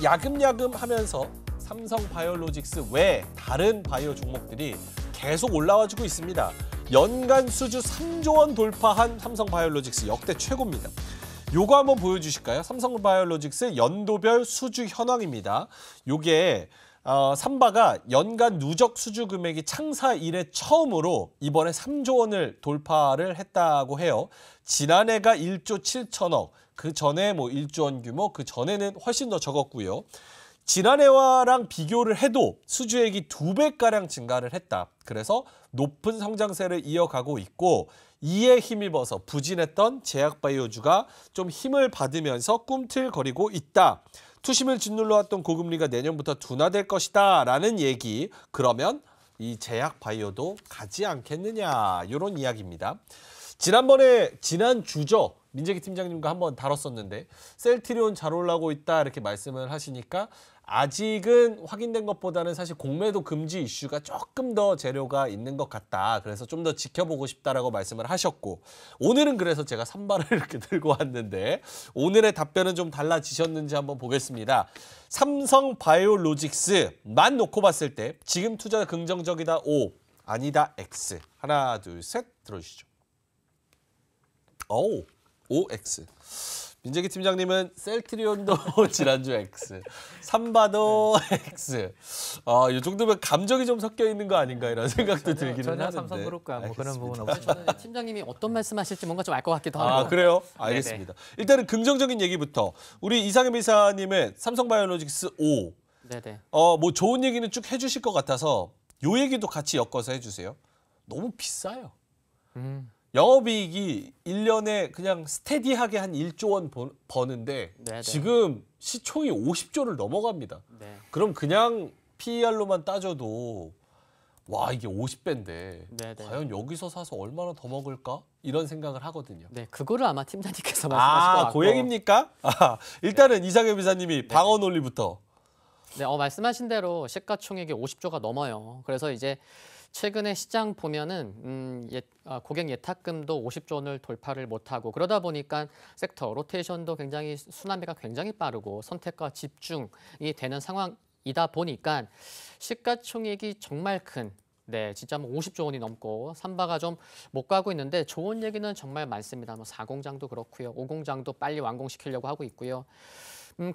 야금야금 하면서 삼성바이오로직스 외 다른 바이오 종목들이 계속 올라와주고 있습니다. 연간 수주 3조 원 돌파한 삼성바이오로직스 역대 최고입니다. 요거 한번 보여주실까요? 삼성바이오로직스 연도별 수주 현황입니다. 요게 삼바가 연간 누적 수주 금액이 창사 이래 처음으로 이번에 3조 원을 돌파를 했다고 해요. 지난해가 1조 7천억, 그 전에 뭐 1조 원 규모, 그 전에는 훨씬 더 적었고요. 지난해와랑 비교를 해도 수주액이 2배가량 증가를 했다. 그래서 높은 성장세를 이어가고 있고 이에 힘입어서 부진했던 제약바이오주가 좀 힘을 받으면서 꿈틀거리고 있다. 투심을 짓눌러왔던 고금리가 내년부터 둔화될 것이다 라는 얘기. 그러면 이 제약바이오도 가지 않겠느냐 이런 이야기입니다. 지난주죠. 민재기 팀장님과 한번 다뤘었는데 셀트리온 잘 올라오고 있다 이렇게 말씀을 하시니까 아직은 확인된 것보다는 사실 공매도 금지 이슈가 조금 더 재료가 있는 것 같다. 그래서 좀 더 지켜보고 싶다라고 말씀을 하셨고 오늘은 그래서 제가 삼바를 이렇게 들고 왔는데 오늘의 답변은 좀 달라지셨는지 한번 보겠습니다. 삼성바이오로직스만 놓고 봤을 때 지금 투자 긍정적이다 O, 아니다 X. 하나, 둘, 셋 들어주시죠. 오, OX. 민재기 팀장님은 셀트리온도 지난주 X, 삼바도 X. 이 정도면 감정이 좀 섞여 있는 거 아닌가 이런 생각도 들기는 전혀 하는데. 삼성그룹과 뭐 그런 부분 알겠습니다. 없습니다. 저는 팀장님이 어떤 말씀하실지 뭔가 좀 알 것 같기도 하고. 그래요? 알겠습니다. 일단은 긍정적인 얘기부터. 우리 이상엽 이사님은 삼성바이오로직스 O. 네네. 뭐 좋은 얘기는 쭉 해주실 것 같아서 요 얘기도 같이 엮어서 해주세요. 너무 비싸요. 영업이익이 1년에 그냥 스테디하게 한 1조 원 버는데 네네. 지금 시총이 50조를 넘어갑니다. 네. 그럼 그냥 PER로만 따져도 와 이게 50배인데 네네. 과연 여기서 사서 얼마나 더 먹을까? 이런 생각을 하거든요. 네, 그거를 아마 팀장님께서 말씀하실 것 같고. 그 얘기입니까? 일단은 이상엽 이사님이 방어 논리부터. 네, 말씀하신 대로 시가총액이 50조가 넘어요. 그래서 이제 최근에 시장 보면은 고객 예탁금도 50조 원을 돌파를 못하고 그러다 보니까 섹터 로테이션도 굉장히 순환매가 굉장히 빠르고 선택과 집중이 되는 상황이다 보니까 시가총액이 정말 큰 진짜 뭐 50조 원이 넘고 삼바가 좀 못 가고 있는데 좋은 얘기는 정말 많습니다. 뭐 4공장도 그렇고요. 5공장도 빨리 완공시키려고 하고 있고요.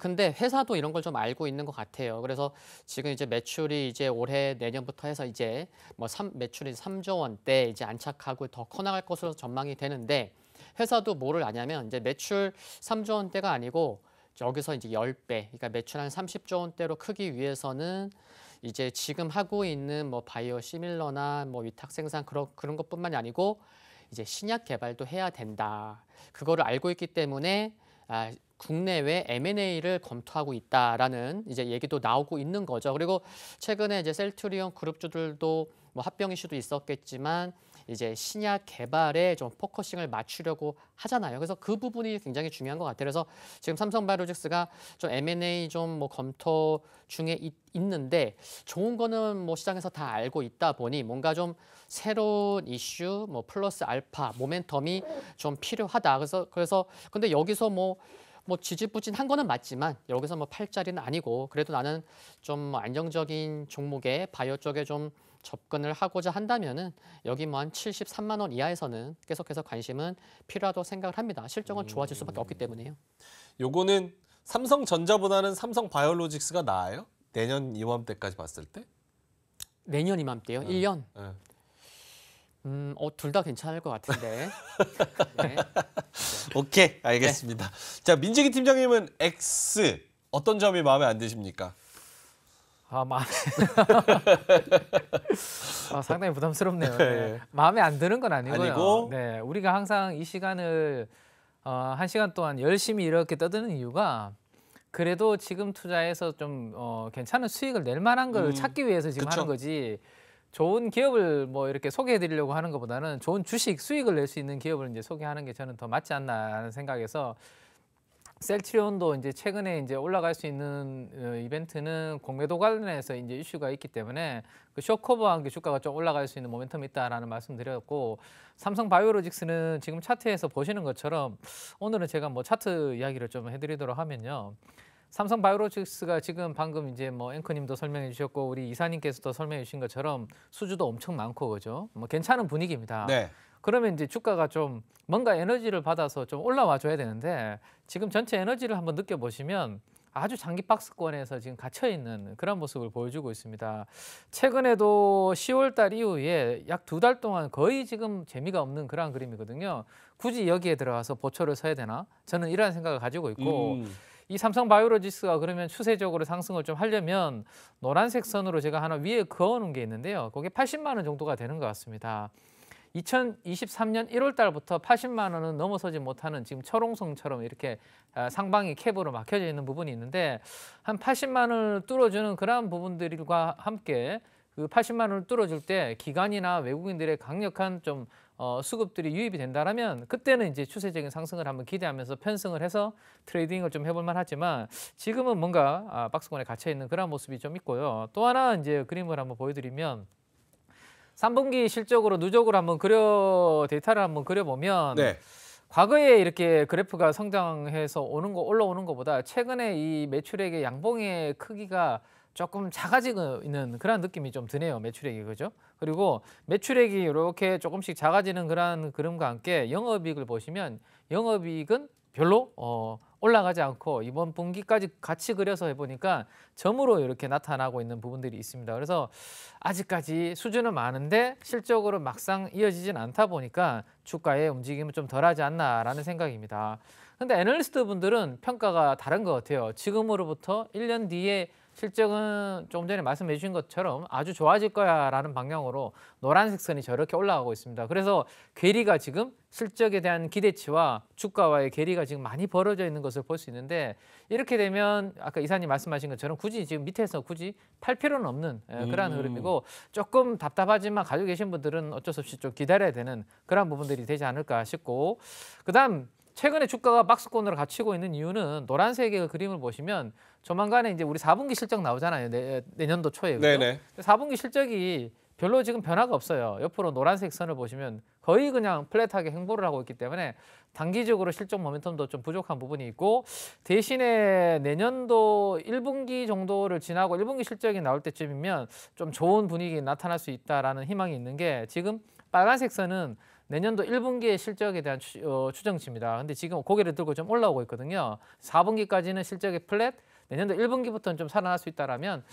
근데 회사도 이런 걸 좀 알고 있는 것 같아요. 그래서 지금 이제 매출이 이제 올해 내년부터 해서 이제 뭐 매출이 3조 원대 이제 안착하고 더 커나갈 것으로 전망이 되는데 회사도 뭐를 아냐면 이제 매출 3조 원대가 아니고 여기서 이제 10배, 그러니까 매출 한 30조 원대로 크기 위해서는 이제 지금 하고 있는 뭐 바이오 시밀러나 뭐 위탁 생산 그런 것뿐만이 아니고 이제 신약 개발도 해야 된다. 그거를 알고 있기 때문에 국내외 M&A를 검토하고 있다라는 이제 얘기도 나오고 있는 거죠. 그리고 최근에 이제 셀트리온 그룹주들도 뭐 합병 이슈도 있었겠지만 이제 신약 개발에 좀 포커싱을 맞추려고 하잖아요. 그래서 그 부분이 굉장히 중요한 것 같아요. 그래서 지금 삼성바이오로직스가 좀 M&A 좀 뭐 검토 중에 있는데 좋은 거는 뭐 시장에서 다 알고 있다 보니 뭔가 좀 새로운 이슈 뭐 플러스 알파 모멘텀이 좀 필요하다. 그래서 근데 여기서 뭐 지지부진한 거는 맞지만 여기서 뭐 팔자리는 아니고 그래도 나는 좀 안정적인 종목에 바이오 쪽에 좀 접근을 하고자 한다면은 여기 뭐 한 73만 원 이하에서는 계속해서 관심은 필요하다고 생각을 합니다. 실적은 좋아질 수밖에 없기 때문에요. 요거는 삼성전자보다는 삼성바이오로직스가 나아요? 내년 이맘때까지 봤을 때? 내년 이맘때요? 1년? 네. 둘 다 괜찮을 것 같은데. 네. 오케이, 알겠습니다. 자, 민재기 팀장님은 X 어떤 점이 마음에 안 드십니까? 상당히 부담스럽네요. 네. 마음에 안 드는 건 아니고요. 아니고? 네, 우리가 항상 이 시간을 1시간 동안 열심히 이렇게 떠드는 이유가 그래도 지금 투자해서 좀 괜찮은 수익을 낼 만한 걸 찾기 위해서 지금 그쵸. 하는 거지. 좋은 기업을 뭐 이렇게 소개해드리려고 하는 것보다는 좋은 주식 수익을 낼 수 있는 기업을 이제 소개하는 게 저는 더 맞지 않나라는 생각에서 셀트리온도 이제 최근에 이제 올라갈 수 있는 이벤트는 공매도 관련해서 이제 이슈가 있기 때문에 그 쇼커버와 함께 주가가 좀 올라갈 수 있는 모멘텀이 있다라는 말씀드렸고 삼성바이오로직스는 지금 차트에서 보시는 것처럼 오늘은 제가 뭐 차트 이야기를 좀 해드리도록 하면요. 삼성 바이오로직스가 지금 방금 이제 뭐 앵커님도 설명해 주셨고 우리 이사님께서도 설명해 주신 것처럼 수주도 엄청 많고 그죠? 뭐 괜찮은 분위기입니다. 네. 그러면 이제 주가가 좀 뭔가 에너지를 받아서 좀 올라와 줘야 되는데 지금 전체 에너지를 한번 느껴보시면 아주 장기 박스권에서 지금 갇혀 있는 그런 모습을 보여주고 있습니다. 최근에도 10월 달 이후에 약 2달 동안 거의 지금 재미가 없는 그런 그림이거든요. 굳이 여기에 들어가서 보초를 서야 되나? 저는 이런 생각을 가지고 있고 이 삼성 바이오로직스가 그러면 추세적으로 상승을 좀 하려면 노란색 선으로 제가 하나 위에 그어놓은 게 있는데요. 그게 80만 원 정도가 되는 것 같습니다. 2023년 1월 달부터 80만 원은 넘어서지 못하는 지금 철옹성처럼 이렇게 상방이 캡으로 막혀져 있는 부분이 있는데 한 80만 원을 뚫어주는 그러한 부분들과 함께 그 80만 원을 뚫어줄 때 기관이나 외국인들의 강력한 좀 수급들이 유입이 된다라면 그때는 이제 추세적인 상승을 한번 기대하면서 편승을 해서 트레이딩을 좀 해볼 만하지만 지금은 뭔가 박스권에 갇혀 있는 그런 모습이 좀 있고요. 또 하나 이제 그림을 한번 보여드리면 3분기 실적으로 누적으로 한번 데이터를 한번 그려보면 네. 과거에 이렇게 그래프가 성장해서 올라오는 것보다 최근에 이 매출액의 양봉의 크기가 조금 작아지고 있는 그런 느낌이 좀 드네요. 매출액이 그죠? 그리고 매출액이 이렇게 조금씩 작아지는 그런 그림과 함께 영업이익을 보시면 영업이익은 별로 올라가지 않고 이번 분기까지 같이 그려서 해보니까 점으로 이렇게 나타나고 있는 부분들이 있습니다. 그래서 아직까지 수준은 많은데 실적으로 막상 이어지진 않다 보니까 주가의 움직임은 좀 덜하지 않나라는 생각입니다. 근데 애널리스트 분들은 평가가 다른 것 같아요. 지금으로부터 1년 뒤에 실적은 조금 전에 말씀해 주신 것처럼 아주 좋아질 거야라는 방향으로 노란색 선이 저렇게 올라가고 있습니다. 그래서 괴리가 지금 실적에 대한 기대치와 주가와의 괴리가 지금 많이 벌어져 있는 것을 볼 수 있는데 이렇게 되면 아까 이사님 말씀하신 것처럼 굳이 지금 밑에서 굳이 팔 필요는 없는 그런 흐름이고 조금 답답하지만 가지고 계신 분들은 어쩔 수 없이 좀 기다려야 되는 그런 부분들이 되지 않을까 싶고 그다음 최근에 주가가 박스권으로 갇히고 있는 이유는 노란색의 그림을 보시면 조만간에 이제 우리 4분기 실적 나오잖아요. 내년도 초에. 그죠? 네네. 4분기 실적이 별로 지금 변화가 없어요. 옆으로 노란색 선을 보시면 거의 그냥 플랫하게 횡보를 하고 있기 때문에 단기적으로 실적 모멘텀도 좀 부족한 부분이 있고 대신에 내년도 1분기 정도를 지나고 1분기 실적이 나올 때쯤이면 좀 좋은 분위기 나타날 수 있다라는 희망이 있는 게 지금 빨간색 선은 내년도 1분기의 실적에 대한 추정치입니다. 근데 지금 고개를 들고 좀 올라오고 있거든요. 4분기까지는 실적이 플랫, 내년도 1분기부터는 좀 살아날 수 있다라면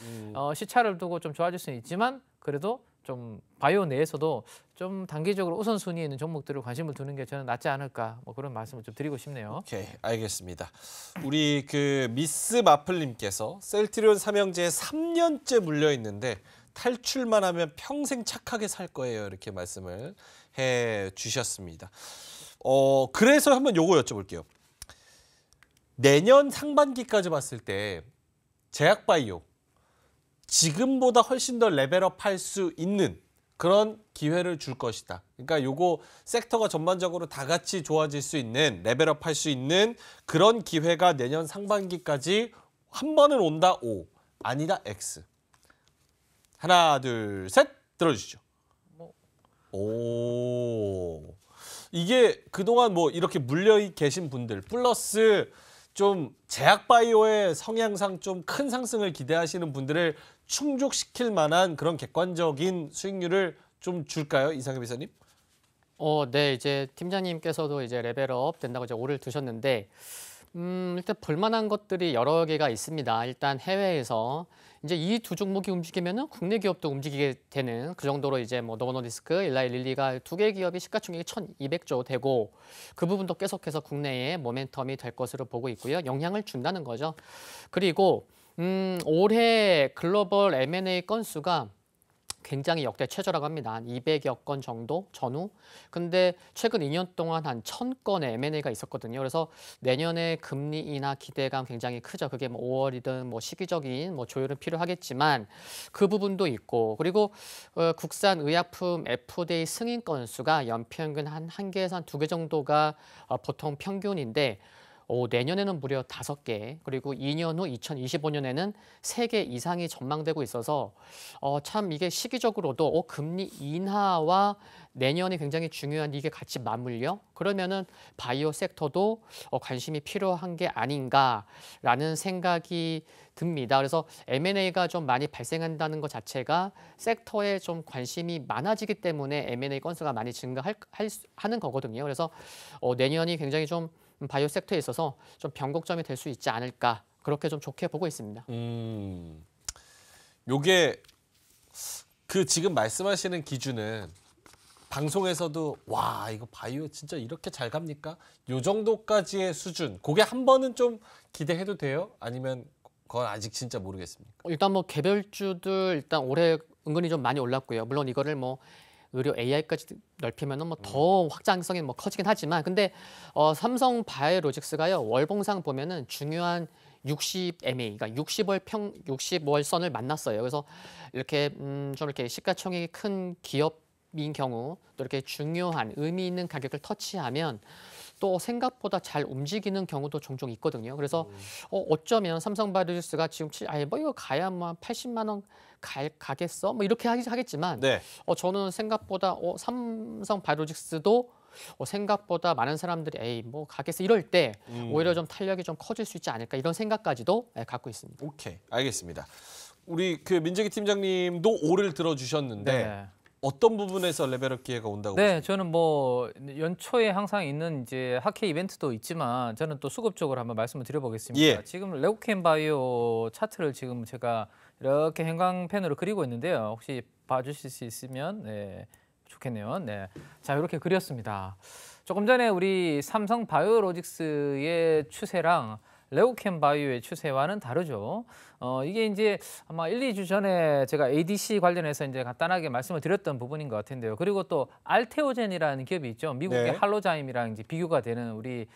시차를 두고 좀 좋아질 수는 있지만 그래도 좀 바이오 내에서도 좀 단기적으로 우선순위에 있는 종목들을 관심을 두는 게 저는 낫지 않을까 뭐 그런 말씀을 좀 드리고 싶네요. 오케이, 알겠습니다. 우리 그 미스 마플님께서 셀트리온 삼형제에 3년째 물려 있는데 탈출만 하면 평생 착하게 살 거예요. 이렇게 말씀을 해 주셨습니다. 그래서 한번 요거 여쭤볼게요. 내년 상반기까지 봤을 때 제약바이오 지금보다 훨씬 더 레벨업할 수 있는 그런 기회를 줄 것이다. 그러니까 요거 섹터가 전반적으로 다 같이 좋아질 수 있는 레벨업할 수 있는 그런 기회가 내년 상반기까지 한 번은 온다. O 아니다. X. 하나 둘 셋 들어주시죠. 오, 이게 그동안 뭐 이렇게 물려 계신 분들 플러스 좀 제약바이오의 성향상 좀 큰 상승을 기대하시는 분들을 충족시킬 만한 그런 객관적인 수익률을 좀 줄까요, 이상엽 이사님? 네, 이제 팀장님께서도 이제 레벨업 된다고 이제 오를 드셨는데 일단 볼만한 것들이 여러 개가 있습니다. 일단 해외에서 이제 이 두 종목이 움직이면은 국내 기업도 움직이게 되는 그 정도로 이제 뭐 노보노디스크, 일라이 릴리가 두 개 기업이 시가총액이 1,200조 되고 그 부분도 계속해서 국내에 모멘텀이 될 것으로 보고 있고요. 영향을 준다는 거죠. 그리고 올해 글로벌 M&A 건수가 굉장히 역대 최저라고 합니다. 한 200여 건 정도 전후. 근데 최근 2년 동안 한 1000건의 M&A가 있었거든요. 그래서 내년에 금리 인하 기대감 굉장히 크죠. 그게 뭐 5월이든 뭐 시기적인 뭐 조율은 필요하겠지만 그 부분도 있고 그리고 국산 의약품 FDA 승인 건수가 연평균 한 개에서 한 2개 정도가 보통 평균인데 내년에는 무려 5개, 그리고 2년 후 2025년에는 3개 이상이 전망되고 있어서 참 이게 시기적으로도 금리 인하와 내년이 굉장히 중요한 이게 같이 맞물려 그러면은 바이오 섹터도 관심이 필요한 게 아닌가라는 생각이 듭니다. 그래서 M&A가 좀 많이 발생한다는 것 자체가 섹터에 좀 관심이 많아지기 때문에 M&A 건수가 많이 하는 거거든요. 그래서 내년이 굉장히 좀 바이오 섹터에 있어서 좀 변곡점이 될 수 있지 않을까 그렇게 좀 좋게 보고 있습니다. 요게 그 지금 말씀하시는 기준은 방송에서도 와 이거 바이오 진짜 이렇게 잘 갑니까? 요 정도까지의 수준. 그게 한 번은 좀 기대해도 돼요? 아니면 그건 아직 진짜 모르겠습니까? 일단 뭐 개별주들 일단 올해 은근히 좀 많이 올랐고요. 물론 이거를 뭐 의료 AI까지 넓히면은 뭐 더 확장성이 뭐 커지긴 하지만 근데 삼성 바이오로직스가요 월봉상 보면은 중요한 60MA, 그러니까 60월 선을 만났어요. 그래서 이렇게 좀 이렇게 시가총액이 큰 기업인 경우 또 이렇게 중요한 의미 있는 가격을 터치하면 또 생각보다 잘 움직이는 경우도 종종 있거든요. 그래서 어쩌면 삼성바이오로직스가 지금 뭐 이거 가야 뭐 한 80만 원 가겠어? 뭐 이렇게 하겠지만 네. 저는 생각보다 삼성바이오로직스도 생각보다 많은 사람들이 에이 뭐 가겠어 이럴 때 오히려 좀 탄력이 좀 커질 수 있지 않을까 이런 생각까지도 갖고 있습니다. 오케이, 알겠습니다. 우리 그 민재기 팀장님도 오를 들어주셨는데 네. 어떤 부분에서 레벨업 기회가 온다고 네, 보십니까? 저는 뭐 연초에 항상 있는 이제 학회 이벤트도 있지만 저는 또 수급적으로 한번 말씀을 드려보겠습니다. 예. 지금 레고캠 바이오 차트를 지금 제가 이렇게 형광펜으로 그리고 있는데요. 혹시 봐주실 수 있으면 네, 좋겠네요. 네, 자 이렇게 그렸습니다. 조금 전에 우리 삼성 바이오로직스의 추세랑 레고캠 바이오의 추세와는 다르죠. 이게 이제 아마 1, 2주 전에 제가 ADC 관련해서 이제 간단하게 말씀을 드렸던 부분인 것 같은데요. 그리고 또 알테오젠이라는 기업이 있죠. 미국의 네. 할로자임이랑 이제 비교가 되는 우리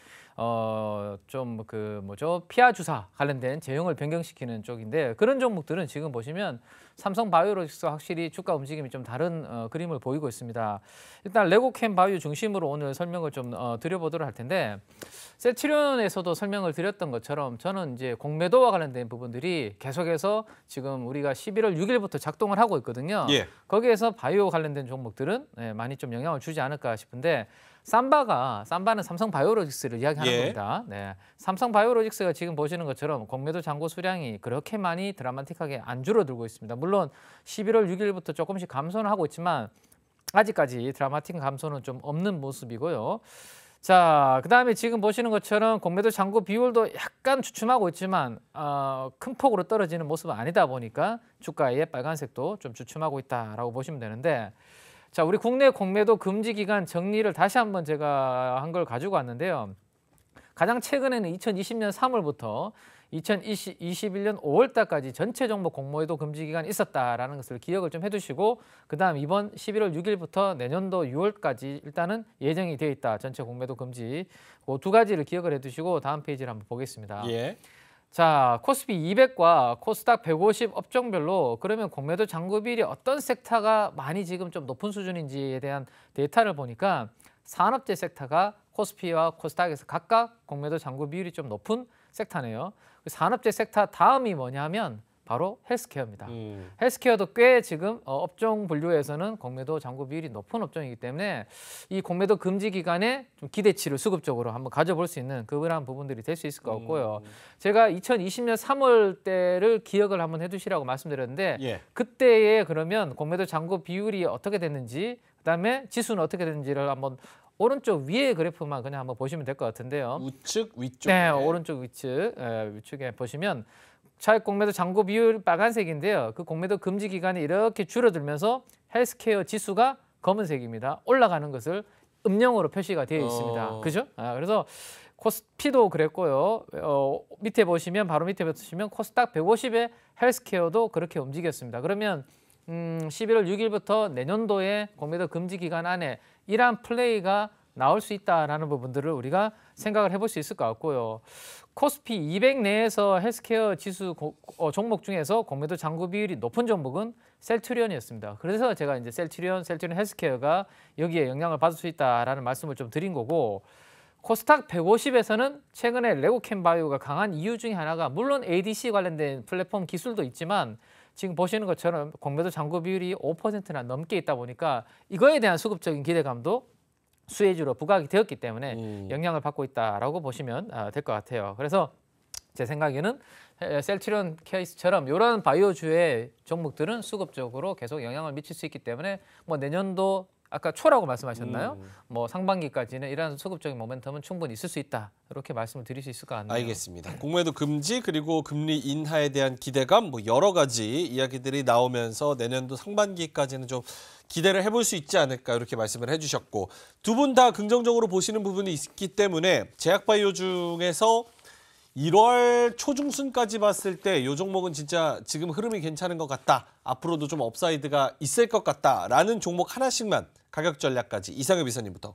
좀 그 뭐죠 피하 주사 관련된 제형을 변경시키는 쪽인데 그런 종목들은 지금 보시면 삼성 바이오로직스 확실히 주가 움직임이 좀 다른 그림을 보이고 있습니다. 일단 레고캠 바이오 중심으로 오늘 설명을 좀 드려보도록 할 텐데 셀트리온에서도 설명을 드렸던 것처럼 저는 이제 공매도와 관련된 부분들이 계속해서 지금 우리가 11월 6일부터 작동을 하고 있거든요. 예. 거기에서 바이오 관련된 종목들은 많이 좀 영향을 주지 않을까 싶은데 삼바는 삼성 바이오로직스를 이야기하는 예. 겁니다. 네, 삼성 바이오로직스가 지금 보시는 것처럼 공매도 잔고 수량이 그렇게 많이 드라마틱하게 안 줄어들고 있습니다. 물론 11월 6일부터 조금씩 감소는 하고 있지만 아직까지 드라마틱한 감소는 좀 없는 모습이고요. 자, 그다음에 지금 보시는 것처럼 공매도 잔고 비율도 약간 주춤하고 있지만 큰 폭으로 떨어지는 모습은 아니다 보니까 주가의 빨간색도 좀 주춤하고 있다라고 보시면 되는데 자, 우리 국내 공매도 금지 기간 정리를 다시 한번 제가 한 걸 가지고 왔는데요. 가장 최근에는 2020년 3월부터 2021년 5월 달까지 전체 종목 공매도 금지 기간이 있었다라는 것을 기억을 좀 해두시고 그다음 이번 11월 6일부터 내년도 6월까지 일단은 예정이 되어 있다. 전체 공매도 금지. 그 두 가지를 기억을 해두시고 다음 페이지를 한번 보겠습니다. 예. 자, 코스피 200과 코스닥 150 업종별로 그러면 공매도 잔고 비율이 어떤 섹터가 많이 지금 좀 높은 수준인지에 대한 데이터를 보니까 산업재 섹터가 코스피와 코스닥에서 각각 공매도 잔고 비율이 좀 높은 섹터네요. 산업재 섹터 다음이 뭐냐면 바로 헬스케어입니다. 헬스케어도 꽤 지금 업종 분류에서는 공매도 잔고 비율이 높은 업종이기 때문에 이 공매도 금지 기간에 좀 기대치를 수급적으로 한번 가져볼 수 있는 그런 부분들이 될 수 있을 것 같고요. 제가 2020년 3월 때를 기억을 한번 해두시라고 말씀드렸는데 예. 그때에 그러면 공매도 잔고 비율이 어떻게 됐는지 그다음에 지수는 어떻게 됐는지를 한번 오른쪽 위에 그래프만 그냥 한번 보시면 될 것 같은데요. 우측 위쪽. 네, 오른쪽 위쪽에 보시면 차익 공매도 잔고 비율 빨간색인데요. 그 공매도 금지 기간이 이렇게 줄어들면서 헬스케어 지수가 검은색입니다. 올라가는 것을 음영으로 표시가 되어 있습니다. 그죠? 그래서 코스피도 그랬고요. 밑에 보시면 바로 밑에 보시면 코스닥 150의 헬스케어도 그렇게 움직였습니다. 그러면 11월 6일부터 내년도에 공매도 금지 기간 안에 이러한 플레이가 나올 수 있다라는 부분들을 우리가 생각을 해볼 수 있을 것 같고요. 코스피 200 내에서 헬스케어 지수 종목 중에서 공매도 잔고 비율이 높은 종목은 셀트리온이었습니다. 그래서 제가 이제 셀트리온 헬스케어가 여기에 영향을 받을 수 있다라는 말씀을 좀 드린 거고 코스닥 150에서는 최근에 레고캠바이오가 강한 이유 중에 하나가 물론 ADC 관련된 플랫폼 기술도 있지만 지금 보시는 것처럼 공매도 잔고 비율이 5%나 넘게 있다 보니까 이거에 대한 수급적인 기대감도 수혜주로 부각이 되었기 때문에 영향을 받고 있다라고 보시면 될 것 같아요. 그래서 제 생각에는 셀트리온 케이스처럼 이런 바이오주의 종목들은 수급적으로 계속 영향을 미칠 수 있기 때문에 뭐 내년도 아까 초라고 말씀하셨나요? 뭐 상반기까지는 이러한 수급적인 모멘텀은 충분히 있을 수 있다. 이렇게 말씀을 드릴 수 있을 것 같네요. 알겠습니다. 공매도 금지 그리고 금리 인하에 대한 기대감 뭐 여러 가지 이야기들이 나오면서 내년도 상반기까지는 좀 기대를 해볼 수 있지 않을까 이렇게 말씀을 해주셨고 두 분 다 긍정적으로 보시는 부분이 있기 때문에 제약바이오 중에서 1월 초중순까지 봤을 때 이 종목은 진짜 지금 흐름이 괜찮은 것 같다. 앞으로도 좀 업사이드가 있을 것 같다라는 종목 하나씩만 가격 전략까지 이상엽 이사님부터.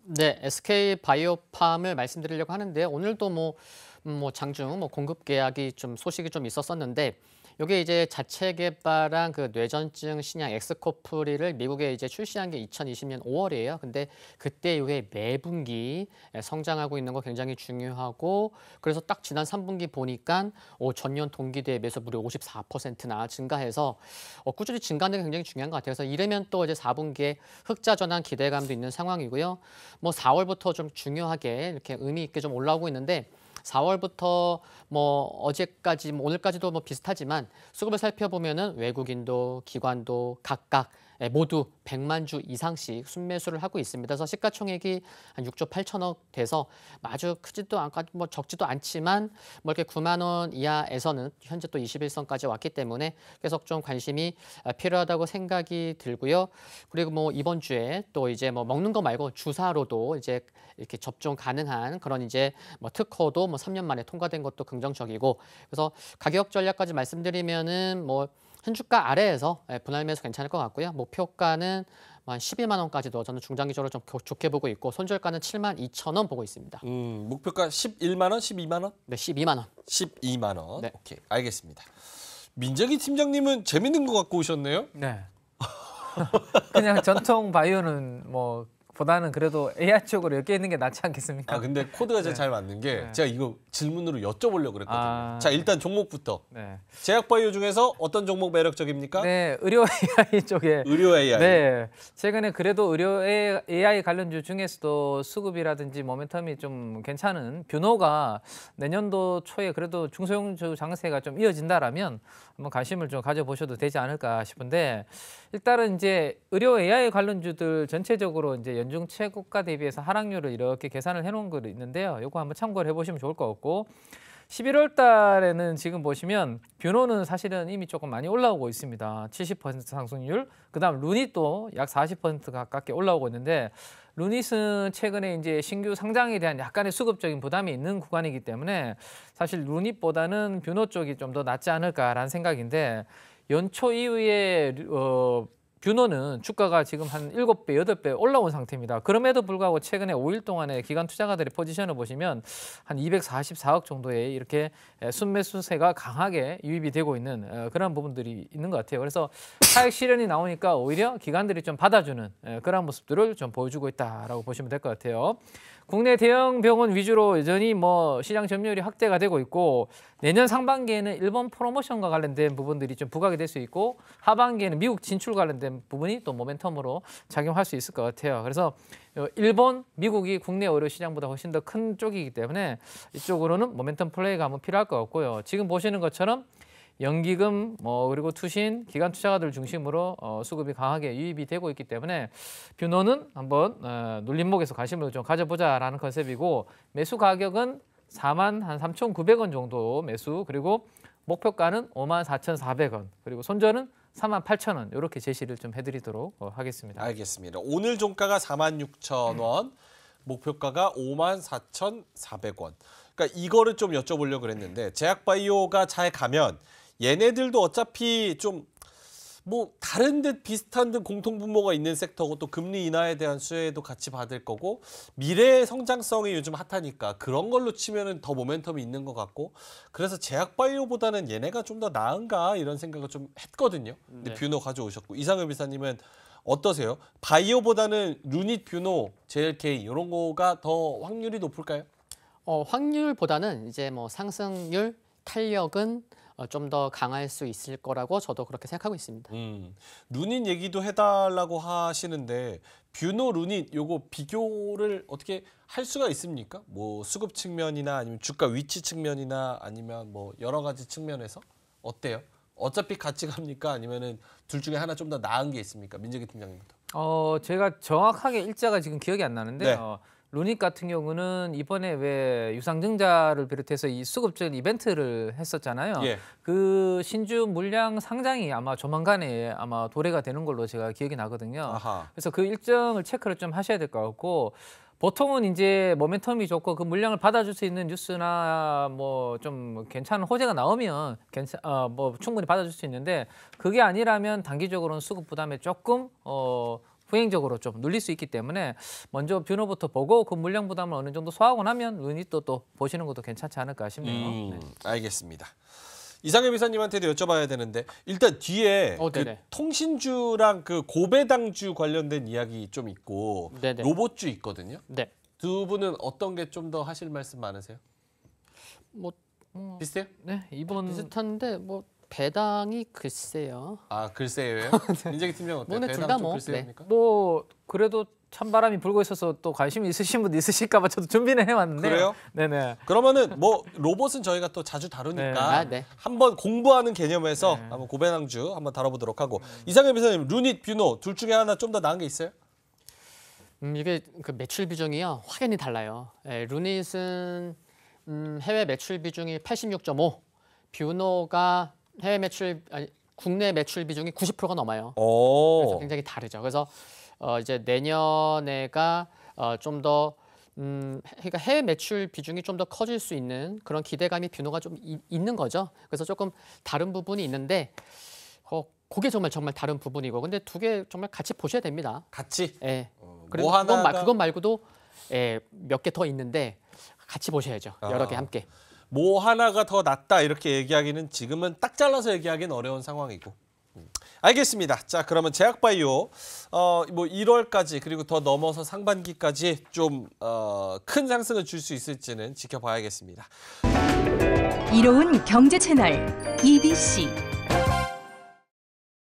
네, SK 바이오팜을 말씀드리려고 하는데 오늘도 뭐 장중 공급 계약이 좀 소식이 좀 있었었는데 이게 이제 자체 개발한 그 뇌전증 신약 엑스코프리를 미국에 이제 출시한 게 2020년 5월이에요. 근데 그때 이후에 매분기 성장하고 있는 거 굉장히 중요하고 그래서 딱 지난 3분기 보니까 전년 동기 대비해서 무려 54%나 증가해서 꾸준히 증가하는 게 굉장히 중요한 것 같아요. 그래서 이러면 또 이제 4분기에 흑자 전환 기대감도 있는 상황이고요. 뭐 4월부터 좀 중요하게 이렇게 의미 있게 좀 올라오고 있는데 4월부터 뭐 어제까지 오늘까지도 뭐 비슷하지만 수급을 살펴보면은 외국인도 기관도 각각 모두 100만 주 이상씩 순매수를 하고 있습니다. 그래서 시가총액이 한 6조 8천억 돼서 아주 크지도 않고 뭐 적지도 않지만 뭐 이렇게 9만 원 이하에서는 현재 또 21선까지 왔기 때문에 계속 좀 관심이 필요하다고 생각이 들고요. 그리고 뭐 이번 주에 또 이제 뭐 먹는 거 말고 주사로도 이제 이렇게 접종 가능한 그런 이제 뭐 특허도 뭐 3년 만에 통과된 것도 긍정적이고 그래서 가격 전략까지 말씀드리면은 뭐 현주가 아래에서 분할 매수 괜찮을 것 같고요. 목표가는 한 12만 원까지도 저는 중장기적으로 좀 좋게 보고 있고 손절가는 7만 2천 원 보고 있습니다. 목표가 11만 원, 12만 원? 네, 12만 원. 12만 원. 네. 오케이, 알겠습니다. 민정희 팀장님은 재밌는 거 갖고 오셨네요. 네. 그냥 전통 바이오는 뭐 보다는 그래도 AI 쪽으로 엮여 있는 게 낫지 않겠습니까? 아 근데 코드가 네. 잘 맞는 게 네. 제가 이거 질문으로 여쭤보려고 그랬거든요. 자 일단 종목부터. 네. 제약바이오 중에서 어떤 종목 매력적입니까? 네, 의료 AI 쪽에 의료 AI. 네, 최근에 그래도 의료 AI 관련주 중에서도 수급이라든지 모멘텀이 좀 괜찮은 뷰노가 내년도 초에 그래도 중소형주 장세가 좀 이어진다라면 한번 관심을 좀 가져보셔도 되지 않을까 싶은데 일단은 이제 의료 AI 관련주들 전체적으로 이제 연중 최고가 대비해서 하락률을 이렇게 계산을 해놓은 거 있는데요. 이거 한번 참고를 해보시면 좋을 것 같고. 11월 달에는 지금 보시면 뷰노는 사실은 이미 조금 많이 올라오고 있습니다. 70% 상승률. 그다음 루닛도 약 40% 가깝게 올라오고 있는데 루닛은 최근에 이제 신규 상장에 대한 약간의 수급적인 부담이 있는 구간이기 때문에 사실 루닛보다는 뷰노 쪽이 좀 더 낫지 않을까라는 생각인데 연초 이후에 뷰노는 주가가 지금 한 7배, 8배 올라온 상태입니다. 그럼에도 불구하고 최근에 5일 동안에 기관 투자가들의 포지션을 보시면 한 244억 정도의 이렇게 순매수세가 강하게 유입이 되고 있는 그런 부분들이 있는 것 같아요. 그래서 차익 실현이 나오니까 오히려 기관들이 좀 받아주는 그런 모습들을 좀 보여주고 있다라고 보시면 될 것 같아요. 국내 대형 병원 위주로 여전히 뭐 시장 점유율이 확대가 되고 있고 내년 상반기에는 일본 프로모션과 관련된 부분들이 좀 부각이 될 수 있고 하반기에는 미국 진출 관련된 부분이 또 모멘텀으로 작용할 수 있을 것 같아요. 그래서 일본, 미국이 국내 의료 시장보다 훨씬 더 큰 쪽이기 때문에 이쪽으로는 모멘텀 플레이가 한번 필요할 것 같고요. 지금 보시는 것처럼 연기금 그리고 투신, 기관 투자가들 중심으로 수급이 강하게 유입이 되고 있기 때문에 뷰노는 한번 눌림목에서 관심을 좀 가져보자라는 컨셉이고 매수 가격은 43,900원 정도 매수 그리고 목표가는 54,400원 그리고 손절은 48,000원 이렇게 제시를 좀 해드리도록 하겠습니다. 알겠습니다. 오늘 종가가 46,000원, 목표가가 54,400원. 그러니까 이거를 좀 여쭤보려고 그랬는데 제약바이오가 잘 가면 얘네들도 어차피 좀 뭐 다른 듯 비슷한 듯 공통분모가 있는 섹터고 또 금리 인하에 대한 수혜도 같이 받을 거고 미래의 성장성이 요즘 핫하니까 그런 걸로 치면은 더 모멘텀이 있는 것 같고 그래서 제약바이오보다는 얘네가 좀 더 나은가 이런 생각을 좀 했거든요. 근데 네. 뷰노 가져오셨고 이상엽 이사님은 어떠세요? 바이오보다는 루닛, 뷰노, JLK 이런 거가 더 확률이 높을까요? 확률보다는 이제 뭐 상승률, 탄력은 좀 더 강할 수 있을 거라고 저도 그렇게 생각하고 있습니다. 루닛 얘기도 해달라고 하시는데 뷰노, 루닛 요거 비교를 어떻게 할 수가 있습니까? 뭐 수급 측면이나 아니면 주가 위치 측면이나 아니면 뭐 여러 가지 측면에서 어때요? 어차피 같이 갑니까? 아니면은 둘 중에 하나 좀 더 나은 게 있습니까? 민재기 팀장님부터. 제가 정확하게 일자가 지금 기억이 안 나는데 네. 루닛 같은 경우는 이번에 왜 유상증자를 비롯해서 이 수급적 이벤트를 했었잖아요. 예. 그 신주 물량 상장이 아마 조만간에 아마 도래가 되는 걸로 제가 기억이 나거든요. 아하. 그래서 그 일정을 체크를 좀 하셔야 될 것 같고 보통은 이제 모멘텀이 좋고 그 물량을 받아줄 수 있는 뉴스나 뭐 좀 괜찮은 호재가 나오면 뭐 충분히 받아줄 수 있는데 그게 아니라면 단기적으로는 수급 부담에 조금 후행적으로 좀 눌릴 수 있기 때문에 먼저 뷰노부터 보고 그 물량 부담을 어느 정도 소화하고 나면 루닛도 또 보시는 것도 괜찮지 않을까 싶네요. 네. 알겠습니다. 이상엽 이사님한테도 여쭤봐야 되는데 일단 뒤에 그 네네. 통신주랑 그 고배당주 관련된 이야기 좀 있고 네네. 로봇주 있거든요. 네. 두 분은 어떤 게 좀 더 하실 말씀 많으세요? 뭐 비슷해요? 네, 이번 비슷한데 뭐 배당이 글쎄요. 아 글쎄요. 민재기 팀장 어때요? 뭐, 네, 둘 배당 다 좀 뭐, 글쎄요입니까? 뭐 그래도 찬바람이 불고 있어서 또 관심이 있으신 분 있으실까 봐 저도 준비는 해왔는데 그래요? 네네. 그러면은 뭐 로봇은 저희가 또 자주 다루니까 네. 한번 공부하는 개념에서 네. 한번 고배당주 한번 다뤄보도록 하고 이상엽 이사님 루닛, 뷰노 둘 중에 하나 좀 더 나은 게 있어요? 이게 그 매출 비중이요 확연히 달라요. 루닛은 해외 매출 비중이 86.5, 뷰노가 국내 매출 비중이 90%가 넘어요. 그래서 오. 굉장히 다르죠. 그래서 이제 내년에가 좀 더 그러니까 해외 매출 비중이 좀 더 커질 수 있는 그런 기대감이 뷰노가 좀 있는 거죠. 그래서 조금 다른 부분이 있는데 그게 정말 다른 부분이고 근데 두 개 정말 같이 보셔야 됩니다. 같이? 예. 뭐 그리고 하나가 그건 말고도 몇 개 더 있는데 같이 보셔야죠. 여러 개 함께. 뭐 하나가 더 낫다 이렇게 얘기하기는 지금은 딱 잘라서 얘기하기는 어려운 상황이고. 알겠습니다. 자, 그러면 제약바이오 뭐 1월까지 그리고 더 넘어서 상반기까지 좀 큰 상승을 줄 수 있을지는 지켜봐야겠습니다. 이로운 경제 채널 EBC